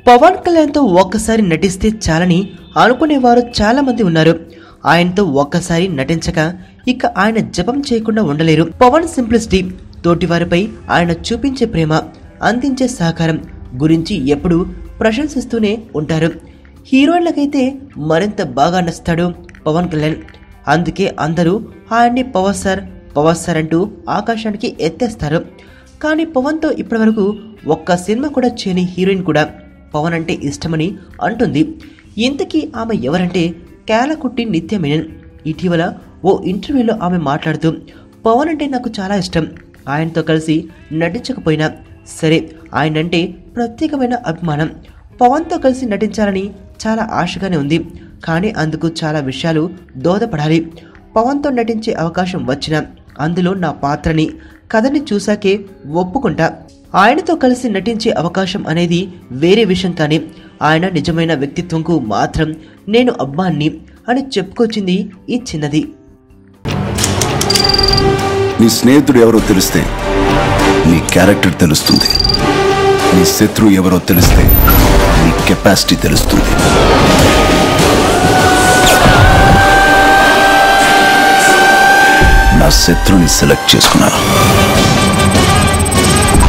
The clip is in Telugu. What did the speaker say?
పవన్ కళ్యాణ్తో ఒక్కసారి నటిస్తే చాలని అనుకునేవారు చాలా మంది ఉన్నారు. ఆయనతో ఒక్కసారి నటించక ఇక ఆయన జపం చేయకుండా ఉండలేరు. పవన్ సింప్లిసిటీ, తోటివారిపై ఆయన చూపించే ప్రేమ, అందించే సహకారం గురించి ఎప్పుడూ ప్రశంసిస్తూనే ఉంటారు. హీరోయిన్లకైతే మరింత బాగా నచ్చుతాడు పవన్ కళ్యాణ్. అందుకే అందరూ ఆయన్ని పవర్ సార్ అంటూ ఆకాశానికి ఎత్తేస్తారు. కానీ పవన్తో ఇప్పటివరకు ఒక్క సినిమా కూడా చేయని హీరోయిన్ కూడా పవన్ అంటే ఇష్టమని అంటుంది. ఇంతకీ ఆమె ఎవరంటే కేలకుట్టి నిత్య మేనన్. ఇటీవల ఓ ఇంటర్వ్యూలో ఆమె మాట్లాడుతూ, పవన్ అంటే నాకు చాలా ఇష్టం. ఆయనతో కలిసి నటించకపోయినా సరే, ఆయనంటే ప్రత్యేకమైన అభిమానం. పవన్తో కలిసి నటించాలని చాలా ఆశగానే ఉంది. కానీ అందుకు చాలా విషయాలు దోహదపడాలి. పవన్తో నటించే అవకాశం వచ్చినా అందులో నా పాత్రని, కథని చూశాకే ఒప్పుకుంటా. ఆయనతో కలిసి నటించే అవకాశం అనేది వేరే విషయం. కానీ ఆయన నిజమైన వ్యక్తిత్వంకు మాత్రం నేను అబ్బాన్ని అని చెప్పుకొచ్చింది ఈ చిన్నది. నీ స్నేహితుడు ఎవరో తెలిస్తే నీ క్యారెక్టర్ తెలుస్తుంది. నీ శత్రువు ఎవరో తెలిస్తే నీ కెపాసిటీ తెలుస్తుంది. నా శత్రువుని సెలెక్ట్ చేసుకున్నాను.